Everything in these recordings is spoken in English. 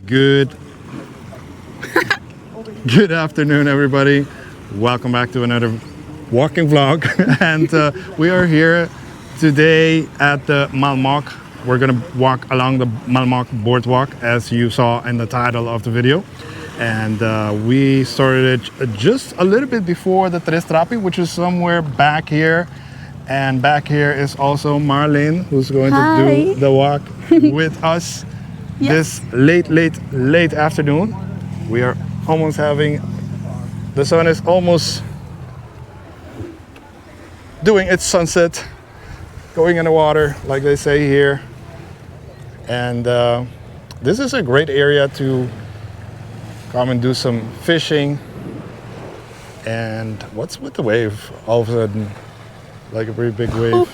Good good afternoon, everybody. Welcome back to another walking vlog. And we are here today at the Malmok. We're gonna walk along the Malmok boardwalk, as you saw in the title of the video. And we started it just a little bit before the Tres Trapi, which is somewhere back here. And back here is also Marlene, who's going to do the walk with us. Yes. This late afternoon. We are almost having, the sun is almost doing its sunset, going in the water, like they say here. And this is a great area to come and do some fishing. And what's with the wave all of a sudden? Like a very big wave.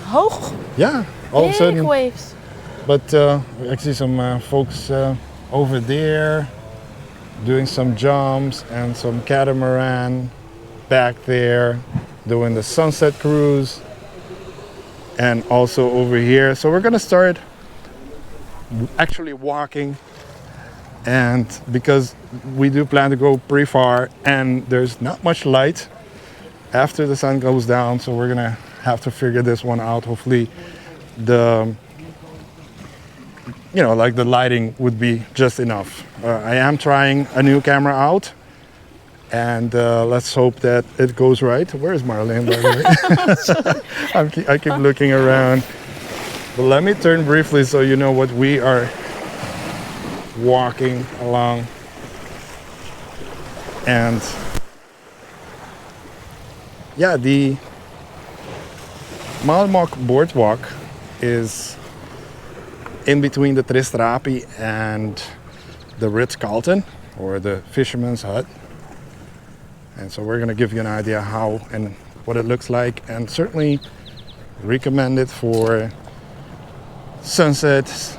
Hoog? Yeah, all of a sudden. Big waves. But I see some folks over there doing some jumps, and some catamaran back there doing the sunset cruise, and also over here. So we're gonna start actually walking, and because we do plan to go pretty far and there's not much light after the sun goes down, so we're gonna have to figure this one out. Hopefully like the lighting would be just enough. I am trying a new camera out, and let's hope that it goes right. Where is Marlene, by the way? I keep looking around. But let me turn briefly so you know what we are walking along. And yeah, the Malmok boardwalk is in between the Tres Trapi and the Ritz-Carlton, or the Fisherman's Hut. And so we're gonna give you an idea how and what it looks like, and certainly recommend it for sunsets.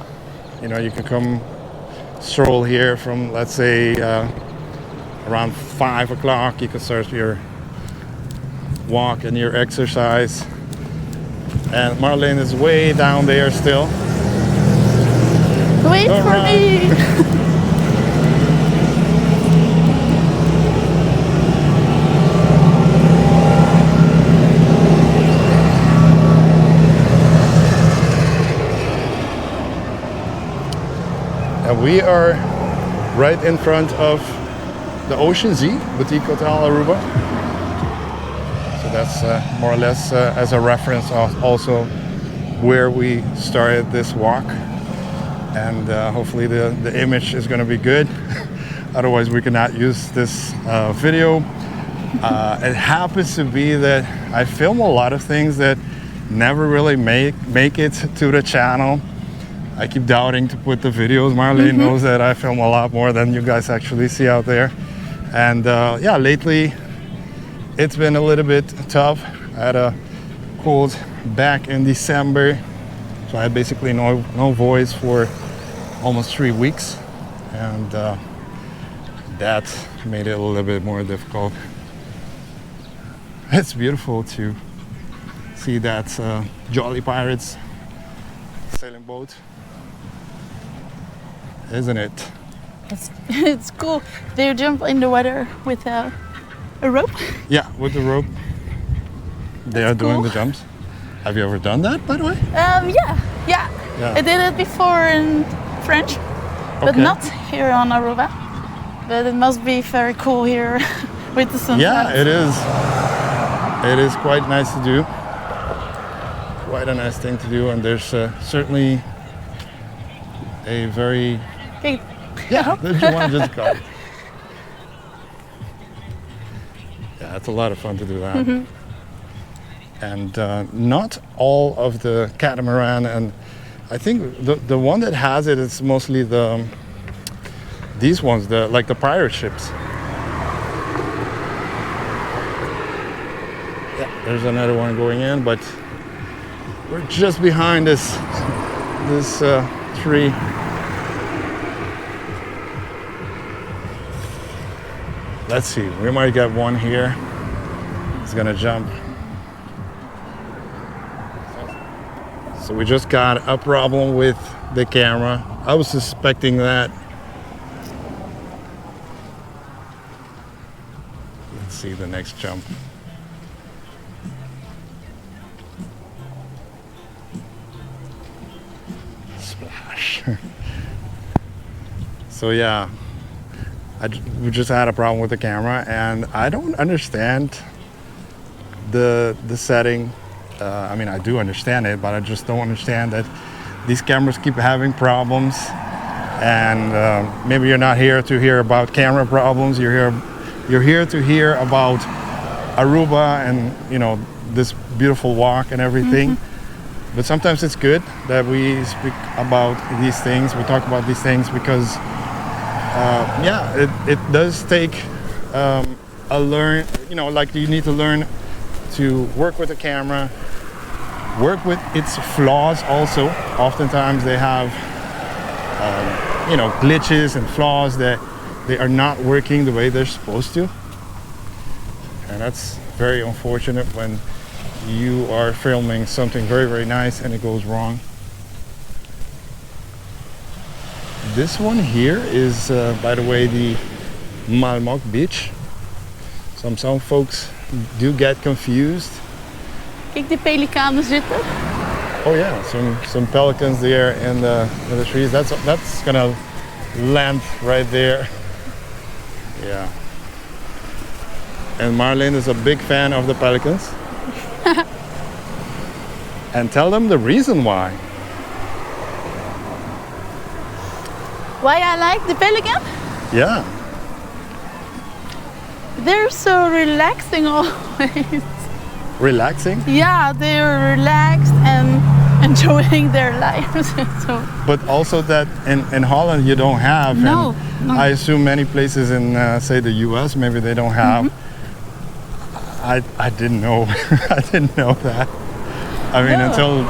You know, you can come stroll here from, let's say, around 5 o'clock. You can start your walk and your exercise. And Marlene is way down there still. Wait for me! And we are right in front of the Ocean Z Boutique Hotel Aruba. So that's more or less as a reference of also where we started this walk. And hopefully the image is going to be good. Otherwise we cannot use this video. It happens to be that I film a lot of things that never really make it to the channel. I keep doubting to put the videos. Marlene knows that I film a lot more than you guys actually see out there. And yeah, lately it's been a little bit tough. I had a cold back in December, so I had basically no voice for almost 3 weeks, and that made it a little bit more difficult. It's beautiful to see that Jolly Pirates sailing boat, isn't it? It's cool. They jump in the water with a rope. Yeah, with the rope. They are doing the jumps. Have you ever done that, by the way? Yeah. I did it before in French, but not here on Aruba. But it must be very cool here with the sunset. Yeah, it is. It is quite nice to do. Quite a nice thing to do, and there's certainly a very... Okay. Yeah, did you want to just go? Yeah, it's a lot of fun to do that. And not all of the catamaran, and I think the one that has it is mostly these ones, like the pirate ships. Yeah, there's another one going in, but we're just behind this tree. Let's see, we might get one here. It's gonna jump. So we just got a problem with the camera. I was suspecting that. Let's see the next jump. Splash. So yeah, we just had a problem with the camera, and I don't understand the setting. I mean, I do understand it, but I just don't understand that these cameras keep having problems. And maybe you're not here to hear about camera problems. You're here to hear about Aruba and, you know, this beautiful walk and everything. But sometimes it's good that we speak about these things. We talk about these things because, it does take you know, like you need to learn to work with the camera, work with its flaws also. Oftentimes they have, you know, glitches and flaws that they are not working the way they're supposed to. And that's very unfortunate when you are filming something very, very nice and it goes wrong. This one here is, by the way, the Malmok beach. Some folks do get confused. Kijk die pelikanen zitten. Oh yeah, some pelicans there in the trees. That's gonna land right there. Yeah. And Marlene is a big fan of the pelicans. And tell them the reason why. Why I like the pelican? Yeah. They're so relaxing always. Relaxing? Yeah, they're relaxed and enjoying their lives. So. But also that in Holland you don't have. No. I assume many places in, say, the US, maybe they don't have. I didn't know. I didn't know that. I mean, until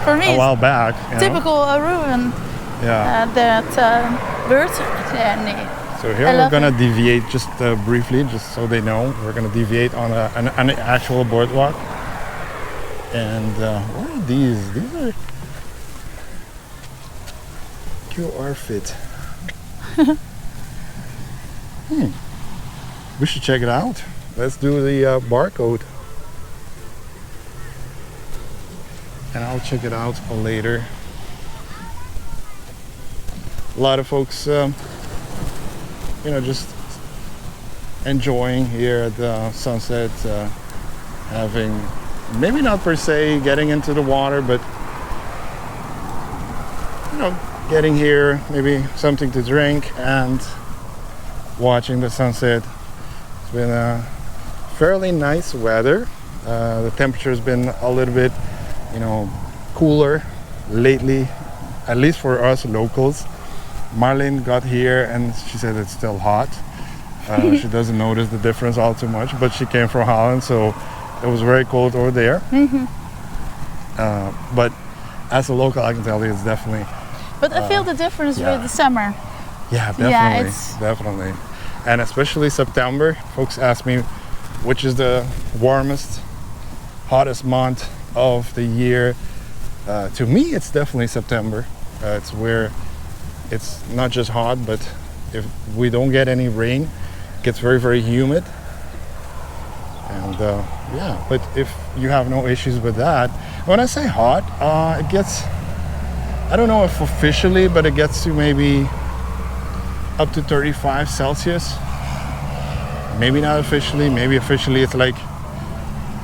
for me, a while back. Typical Aruban. Yeah. That bird. Nee. So here we're gonna deviate just briefly, just so they know. We're gonna deviate on an actual boardwalk. And what are these? These are QR fit. We should check it out. Let's do the barcode. And I'll check it out later. A lot of folks, you know, just enjoying here at the sunset, having, maybe not per se getting into the water, but, you know, getting here, maybe something to drink and watching the sunset. It's been a fairly nice weather. The temperature has been a little bit, you know, cooler lately, at least for us locals. Marlene got here and she said it's still hot. She doesn't notice the difference all too much, but she came from Holland, so it was very cold over there. But as a local, I can tell you it's definitely. But I feel the difference with the summer. Yeah, definitely, definitely. And especially September, folks ask me which is the warmest, hottest month of the year. To me, it's definitely September. It's where it's not just hot, but if we don't get any rain, it gets very, very humid. And yeah, but if you have no issues with that, when I say hot, it gets, I don't know if officially, but it gets to maybe up to 35 Celsius. Maybe not officially, maybe officially it's like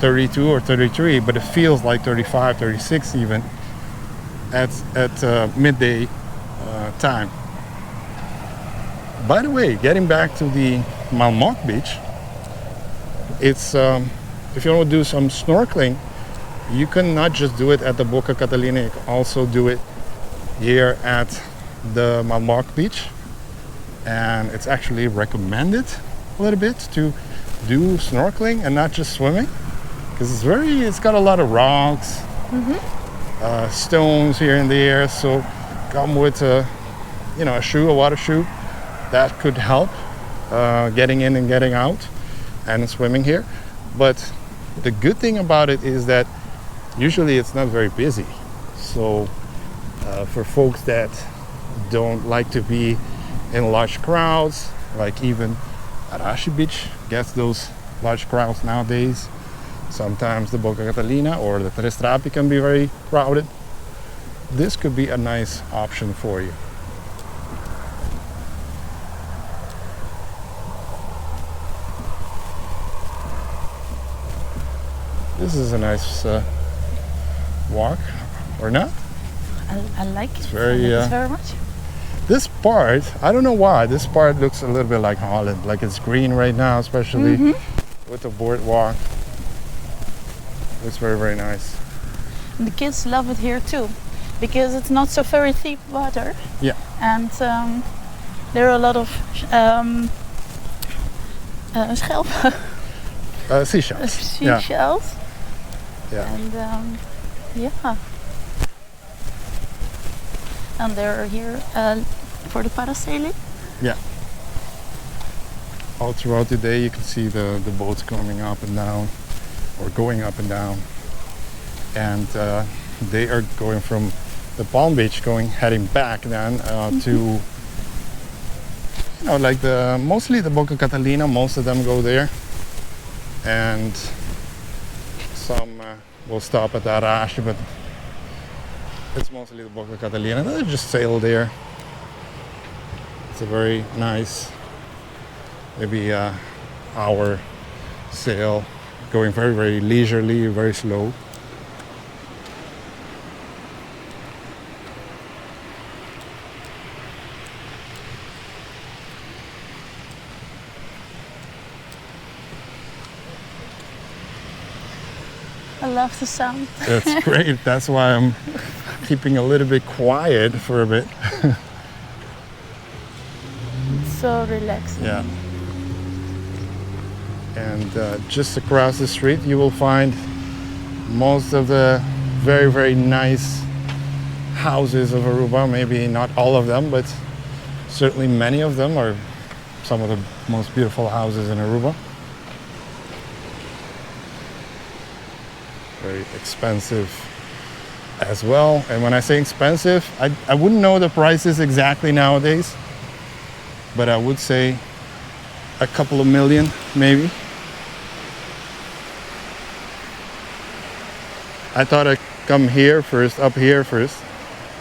32 or 33, but it feels like 35, 36 even at midday time. By the way, getting back to the Malmok beach, it's if you want to do some snorkeling, you can not just do it at the Boca Catalina, you can also do it here at the Malmok beach, and it's actually recommended a little bit to do snorkeling and not just swimming, because it's got a lot of rocks, stones here and there, so come with a water shoe that could help getting in and getting out and swimming here. But the good thing about it is that usually it's not very busy, also for folks that don't like to be in large crowds, like even Arashi Beach gets those large crowds nowadays. Sometimes the Boca Catalina or the Tres Trapi can be very crowded. This could be a nice option for you. This is a nice walk, or not? I like it. Very, I like it very much. This part, I don't know why, this part looks a little bit like Holland. Like it's green right now, especially with the boardwalk. Looks very, very nice. And the kids love it here too, because it's not so very deep water. Yeah. And there are a lot of Seashells. Seashells. Yeah. And yeah. And they're here for the parasailing. Yeah. All throughout the day you can see the boats coming up and down, or going up and down. And they are going from the Palm Beach, heading back then to, you know, like mostly the Boca Catalina. Most of them go there, and some will stop at Arashi, but it's mostly the Boca Catalina. They just sail there. It's a very nice, maybe hour sail, going very, very leisurely, very slow. I love the sound. That's great. That's why I'm keeping a little bit quiet for a bit. It's so relaxing. Yeah. And just across the street you will find most of the very, very nice houses of Aruba. Maybe not all of them, but certainly many of them are some of the most beautiful houses in Aruba. Very expensive as well. And when I say expensive, I wouldn't know the prices exactly nowadays, but I would say a couple of million maybe. I thought I'd come here first, up here first.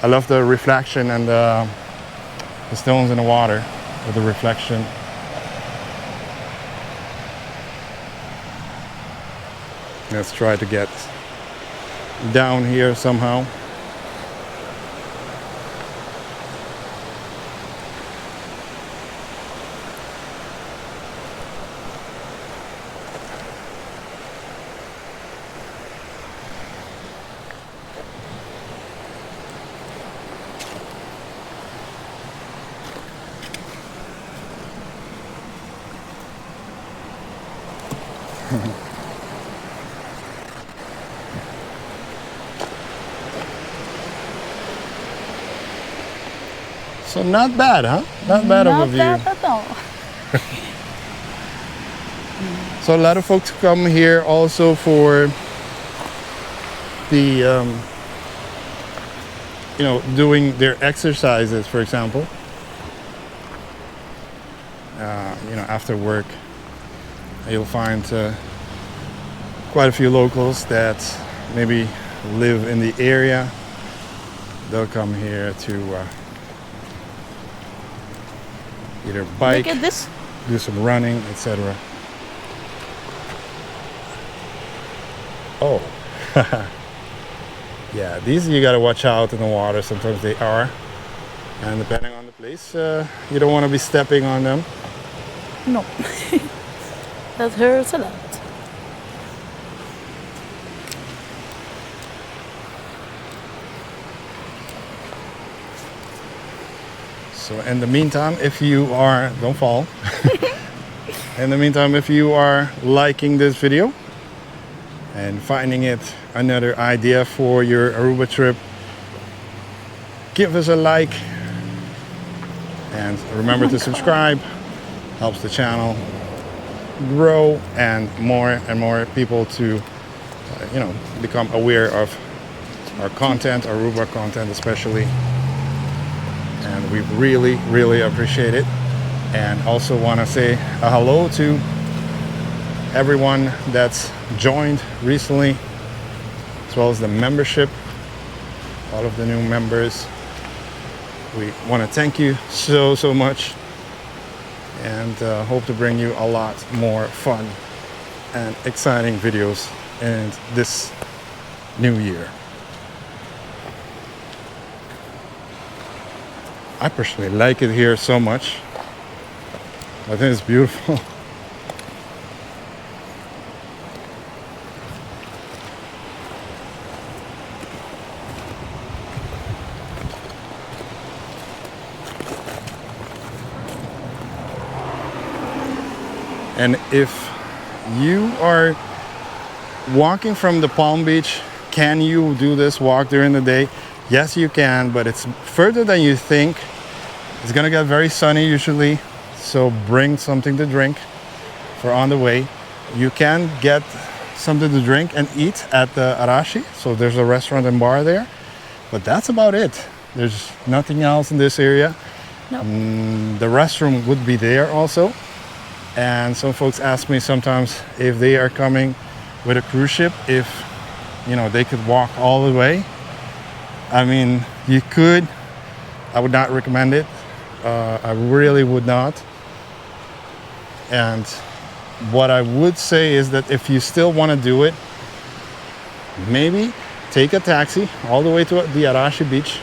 I love the reflection and the stones in the water with the reflection. Let's try to get down here somehow. So not bad, huh? Not bad of a view. Not bad at all. So a lot of folks come here also for the, you know, doing their exercises, for example. You know, after work, you'll find quite a few locals that maybe live in the area. They'll come here to either bike, Look at this. do some running, etc. Oh, yeah, these you gotta watch out in the water. Sometimes they are, and depending on the place, you don't want to be stepping on them. No. That hurts a lot. So in the meantime, if you are, don't fall. In the meantime, if you are liking this video and finding it another idea for your Aruba trip, give us a like and remember to subscribe. Helps the channel grow and more people to, you know, become aware of our content, Aruba content especially. And we really, really appreciate it. And also want to say a hello to everyone that's joined recently, as well as the membership, all of the new members. We want to thank you so much, and hope to bring you a lot more fun and exciting videos in this new year. I personally like it here so much. I think it's beautiful. And if you are walking from the Palm Beach, can you do this walk during the day? Yes, you can, but it's further than you think. It's gonna get very sunny usually, so bring something to drink for on the way. You can get something to drink and eat at the Arashi, so there's a restaurant and bar there, but that's about it. There's nothing else in this area. Nope. The restroom would be there also. And some folks ask me sometimes if they are coming with a cruise ship, if they could walk all the way. I mean, you could. I would not recommend it. I really would not. And what I would say is that if you still want to do it, maybe take a taxi all the way to the Arashi beach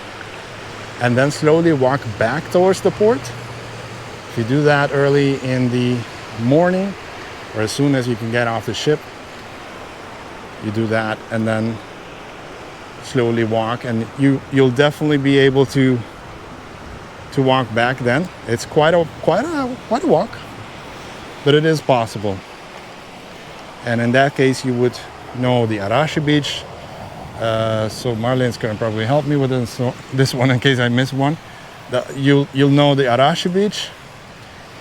and then slowly walk back towards the port. If you do that early in the morning or as soon as you can get off the ship, you do that and then slowly walk, and you'll definitely be able to walk back then. It's quite a walk, but it is possible. And in that case you would know the Arashi beach. So Marlene's gonna probably help me with this one in case I miss one. You'll know the Arashi beach,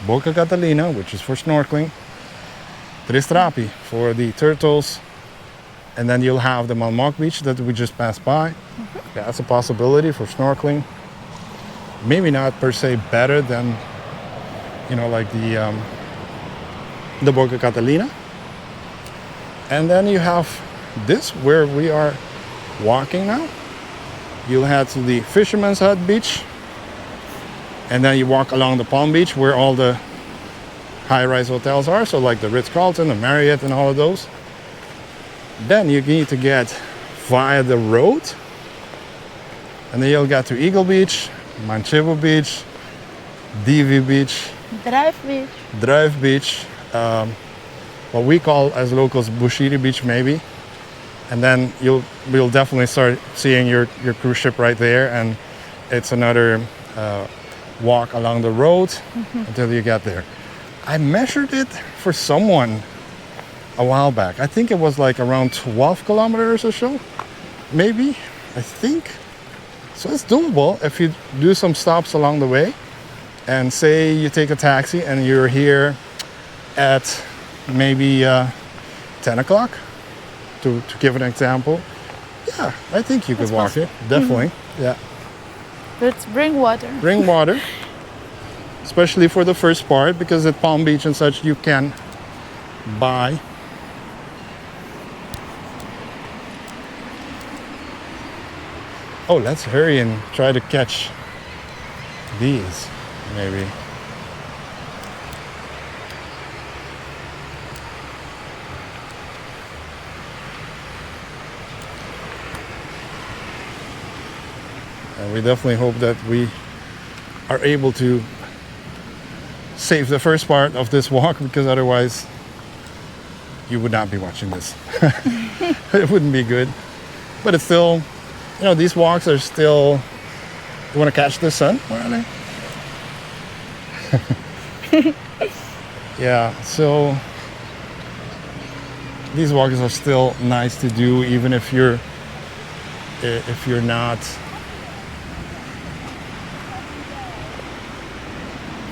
Boca Catalina, which is for snorkeling, Tristrapi for the turtles, and then you'll have the Malmok beach that we just passed by. That's a possibility for snorkeling. Maybe not per se better than, like the Boca Catalina. And then you have this where we are walking now. You'll head to the Fisherman's Hut beach, and then you walk along the Palm Beach where all the high-rise hotels are, so like the Ritz-Carlton, the Marriott, and all of those. Then you need to get via the road, and then you'll get to Eagle Beach, Manchevo Beach, Divi Beach, Drive Beach, what we call as locals Bushiri Beach maybe. And then we'll definitely start seeing your cruise ship right there, and it's another walk along the road until you get there. I measured it for someone a while back. I think it was like around 12 kilometers or so, maybe, I think. So it's doable if you do some stops along the way, and say you take a taxi and you're here at maybe 10 o'clock, to give an example. Yeah, I think you could walk it, definitely. Yeah. Let's bring water. Bring water, especially for the first part, because at Palm Beach and such you can buy. Oh, let's hurry and try to catch these, maybe. And we definitely hope that we are able to save the first part of this walk, because otherwise you would not be watching this. It wouldn't be good. But it's still, these walks are still, you want to catch the sun? Where are they? Yeah, so these walks are still nice to do, even if you're not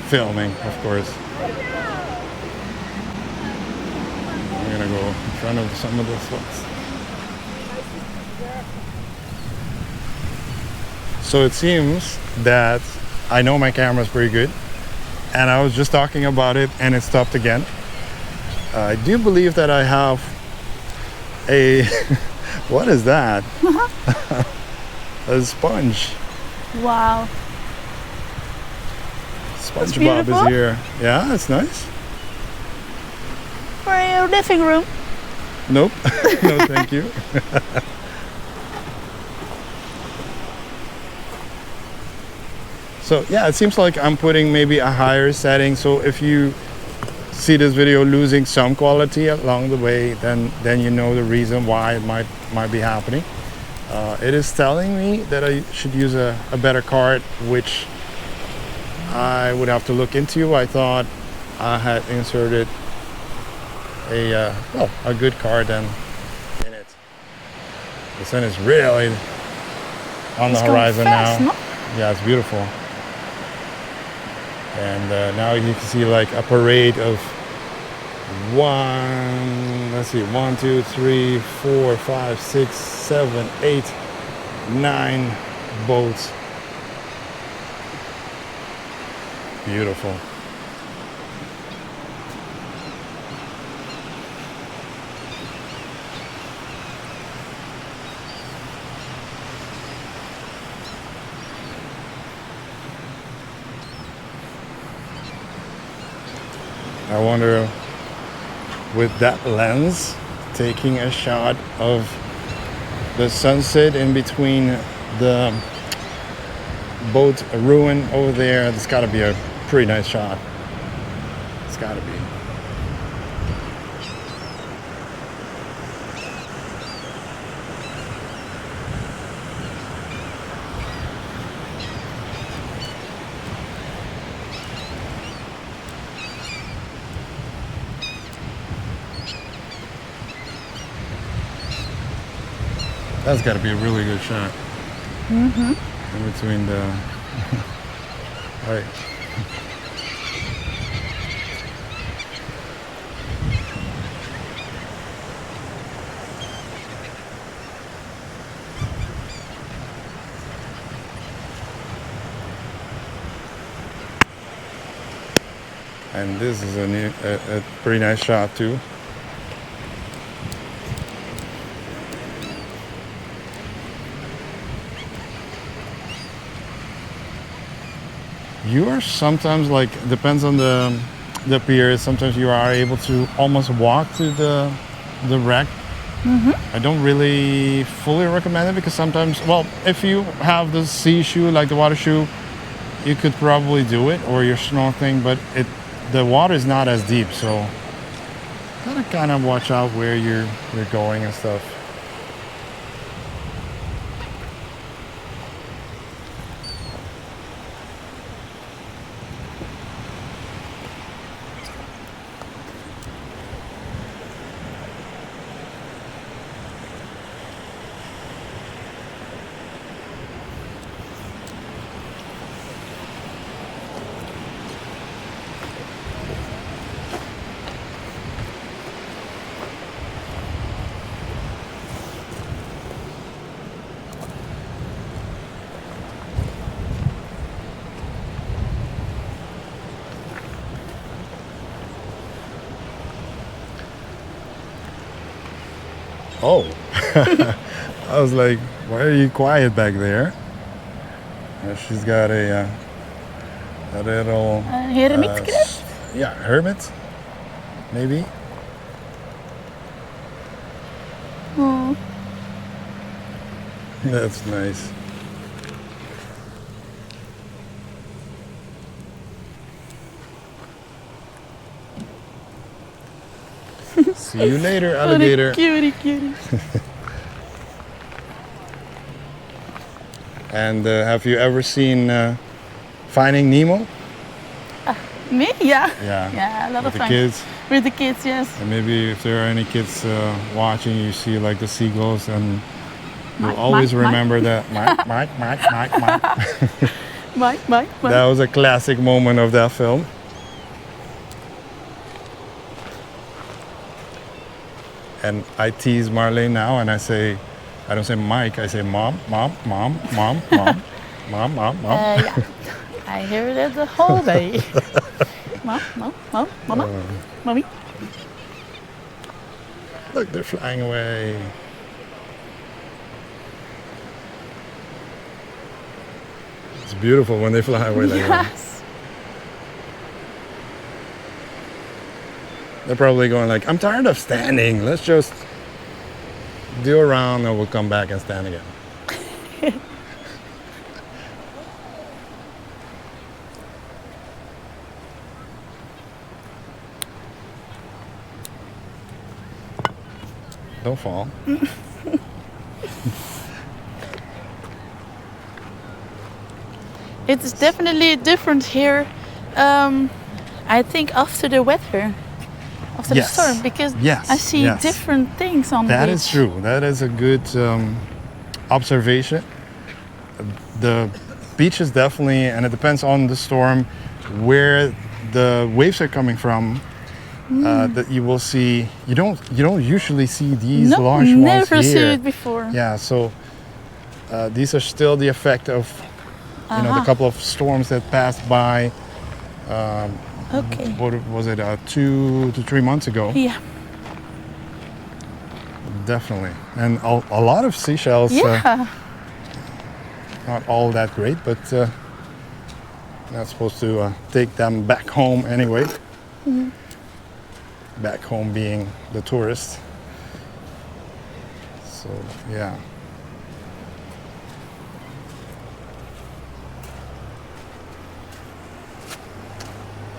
filming, of course. I'm gonna go in front of some of the spots. So it seems that I know my camera is pretty good, and I was just talking about it and it stopped again. I do believe that I have a what is that? A sponge. Wow. SpongeBob is here. Yeah, it's nice. For your living room? Nope. No, thank you. So yeah, it seems like I'm putting maybe a higher setting. So if you see this video losing some quality along the way, then you know the reason why it might be happening. It is telling me that I should use a better card, which I would have to look into. I thought I had inserted a good card then in it. The sun is really on the horizon fast, now. No? Yeah, it's beautiful. And now you can see like a parade of 1, 2, 3, 4, 5, 6, 7, 8, 9 boats. Beautiful. I wonder, with that lens, taking a shot of the sunset in between the boat ruin over there, it's got to be a pretty nice shot. It's got to be. That's got to be a really good shot. Mm-hmm. In between the... Right. And this is a pretty nice shot too. You are sometimes, like, depends on the pier, sometimes you are able to almost walk to the wreck. Mm-hmm. I don't really fully recommend it because sometimes, well, if you have the sea shoe, like the water shoe, you could probably do it, or you're snorkeling, but the water is not as deep, so gotta kind of watch out where you're going and stuff. Oh, I was like, why are you quiet back there? She's got a little... hermit? Yeah, hermit, maybe. Oh. That's nice. See you later, alligator. Cutie. And have you ever seen Finding Nemo? Me? Yeah. Yeah. A lot With of the fun. kids. With the kids, yes. And maybe if there are any kids watching, you see like the seagulls, and you'll Mike, always Mike, remember that Mike. Mike. That was a classic moment of that film. And I tease Marlene now, and I don't say Mike, I say mom. Mom. Yeah, I hear that the whole day. Mom, mama, mommy. Look, they're flying away. It's beautiful when they fly away like that. Yes. They're probably going like, I'm tired of standing. Let's just do a round and we'll come back and stand again. Don't fall. It's definitely different here. I think after the weather, after the storm, because I see different things on the beach. That is true. That is a good observation. The beach is definitely, and it depends on the storm, where the waves are coming from. That you will see. You don't usually see these large ones never here. see it before. Yeah. So these are still the effect of the couple of storms that passed by. What was it? 2 to 3 months ago. Yeah. Definitely, and a lot of seashells. Yeah. Not all that great, but not supposed to take them back home anyway. Mm. Back home being the tourists. So yeah.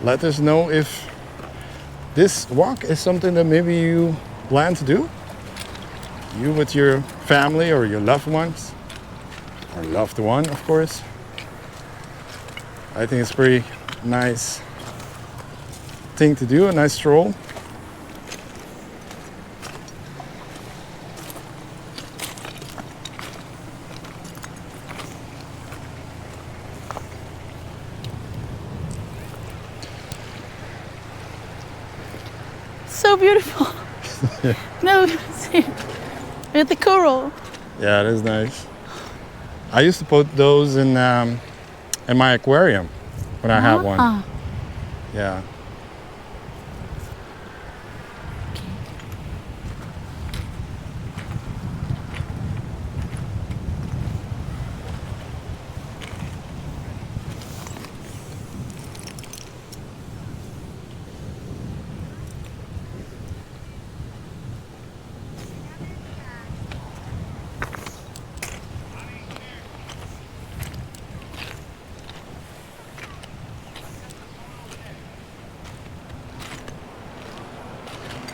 Let us know if this walk is something that maybe you plan to do. You with your family or your loved ones. Or loved one, of course. I think it's a pretty nice thing to do, a nice stroll. So beautiful. No, see, with the coral. Yeah, it is nice. I used to put those in my aquarium when I had one. Yeah.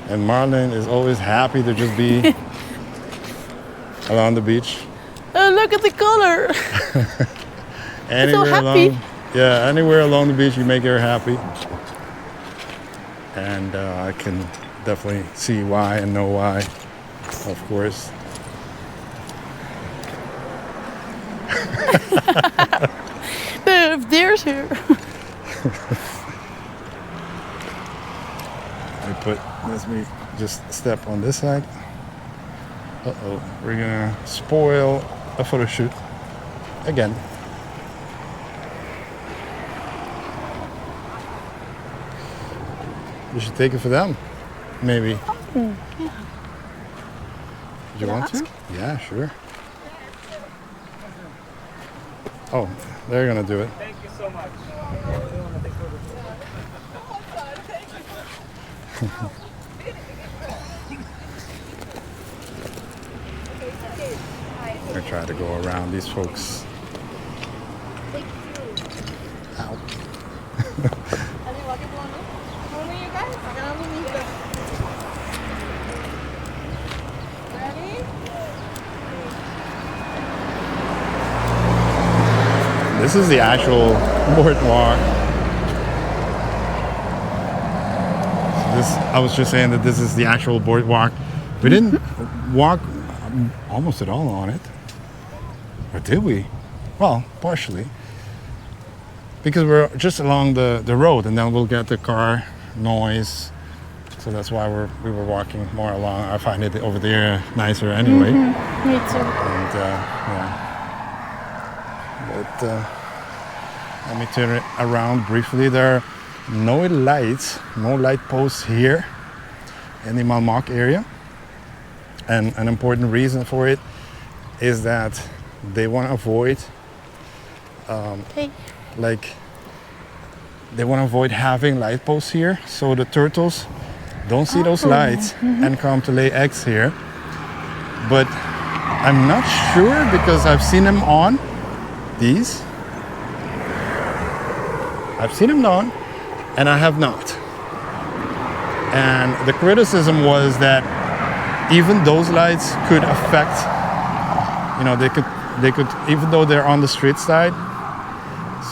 And Marlon is always happy to just be along the beach. Oh, look at the color. Anywhere so happy. Anywhere along the beach you make her happy. And I can definitely see why and know why, of course. There's here. Let me just step on this side. We're gonna spoil a photo shoot again. You should take it for them, maybe. Yeah. Do you want to? Yeah, sure. Oh, they're gonna do it. Thank you so much. I try to go around these folks. Ow. This is the actual boardwalk. I was just saying that this is the actual boardwalk. We didn't walk almost at all on it. Or did we? Well, partially. Because we're just along the road and then we'll get the car noise. So that's why we were walking more along. I find it over there nicer anyway. Me too. And yeah. But let me turn it around briefly. There are no lights, no light posts here in the Malmok area. And an important reason for it is that they want to avoid they want to avoid having light posts here, so the turtles don't see those lights and come to lay eggs here. But I'm not sure, because I've seen them on these. I've seen them on, and I have not. And the criticism was that even those lights could affect, you know, they could, even though they're on the street side.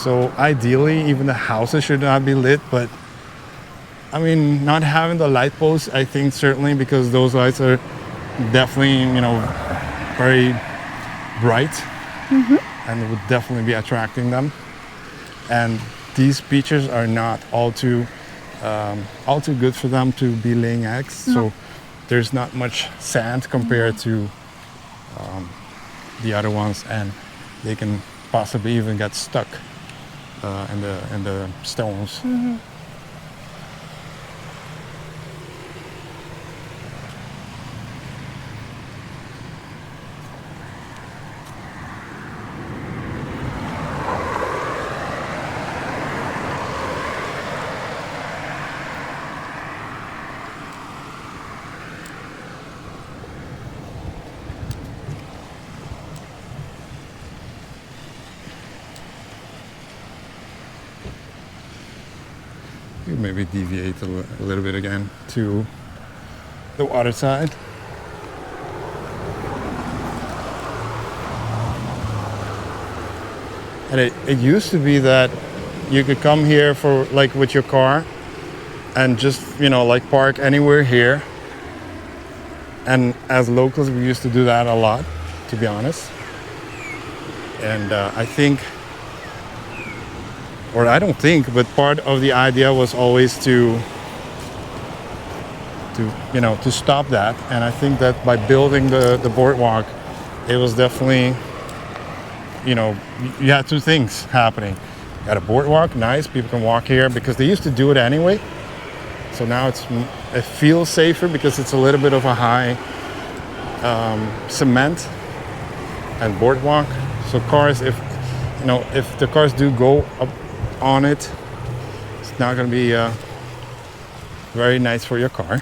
So ideally, even the houses should not be lit. But I mean, not having the light posts, I think certainly, because those lights are definitely, you know, very bright, and it would definitely be attracting them. And these beaches are not all too good for them to be laying eggs. So there's not much sand compared to the other ones, and they can possibly even get stuck in the stones. Maybe deviate a little bit again to the water side. And it used to be that you could come here for, like, with your car and just, you know, like park anywhere here. And as locals, we used to do that a lot, to be honest. And I think, or I don't think, but part of the idea was always to stop that. And I think that by building the boardwalk, it was definitely, you know, you had two things happening. You had a boardwalk, nice, people can walk here, because they used to do it anyway. So now it feels safer because it's a little bit of a high cement and boardwalk. So cars, if the cars do go up on it, it's not going to be very nice for your car.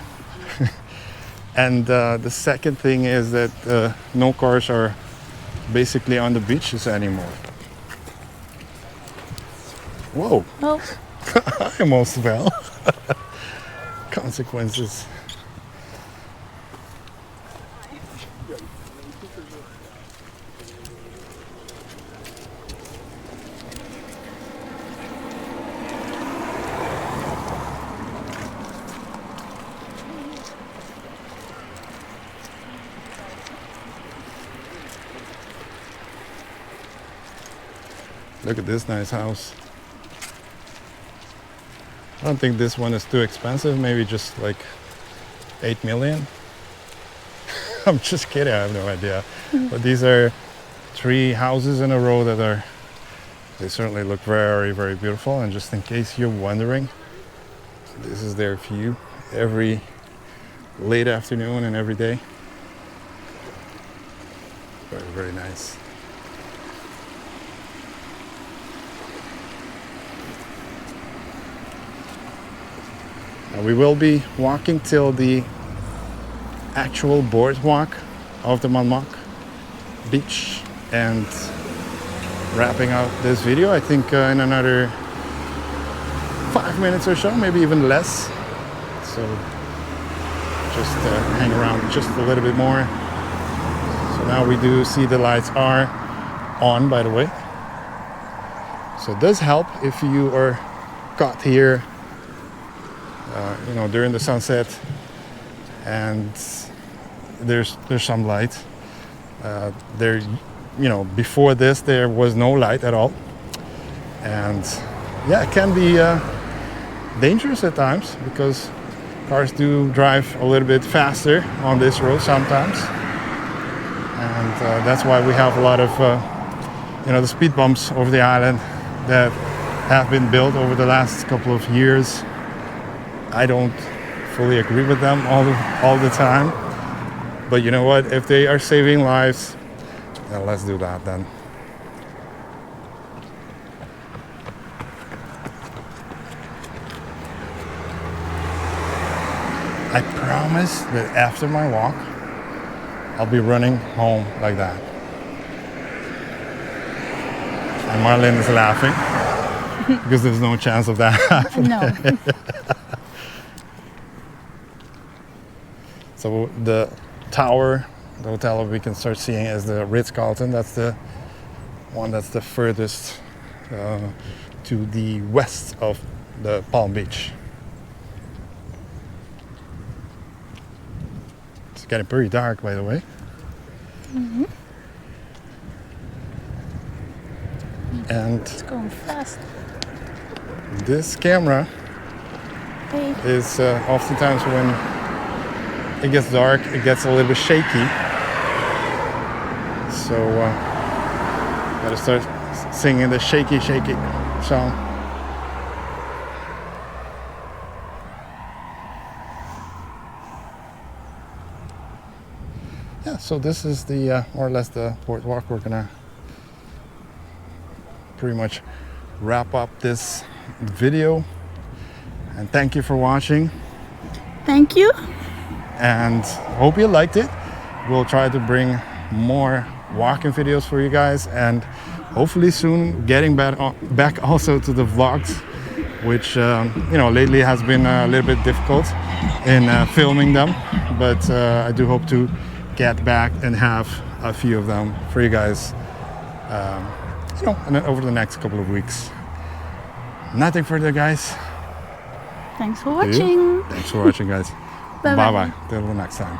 And the second thing is that no cars are basically on the beaches anymore. Whoa. Oh. I almost fell. Consequences. Look at this nice house. I don't think this one is too expensive, maybe just like 8 million. I'm just kidding, I have no idea. But these are 3 houses in a row that they certainly look very, very beautiful. And just in case you're wondering, this is their view every late afternoon and every day. Very, very nice. Now we will be walking till the actual boardwalk of the Malmok beach and wrapping up this video, I think in another 5 minutes or so, maybe even less. So just hang around just a little bit more. So now we do see the lights are on, by the way. So it does help if you are caught here during the sunset and there's some light. Before this there was no light at all, and yeah, it can be dangerous at times because cars do drive a little bit faster on this road sometimes, and that's why we have a lot of you know, the speed bumps over the island that have been built over the last couple of years. I don't fully agree with them all the time, but you know what? If they are saving lives, then let's do that then. I promise that after my walk, I'll be running home like that. And Marlene is laughing because there's no chance of that happening. No. So the tower, the hotel we can start seeing is the Ritz-Carlton. That's the one that's the furthest to the west of the Palm Beach. It's getting pretty dark, by the way. Mm-hmm. And It's going fast. this camera is oftentimes when it gets dark, it gets a little bit shaky. So gotta start singing the shaky, shaky song. Yeah, so this is the more or less the boardwalk. We're gonna pretty much wrap up this video, and thank you for watching. Thank you. And hope you liked it. We'll try to bring more walking videos for you guys, and hopefully soon getting back also to the vlogs, which you know, lately has been a little bit difficult in filming them, but I do hope to get back and have a few of them for you guys, you know, and over the next couple of weeks. Nothing further, guys. Thanks for watching. Thanks for watching, guys. Bye-bye. Bye-bye. Till the next time.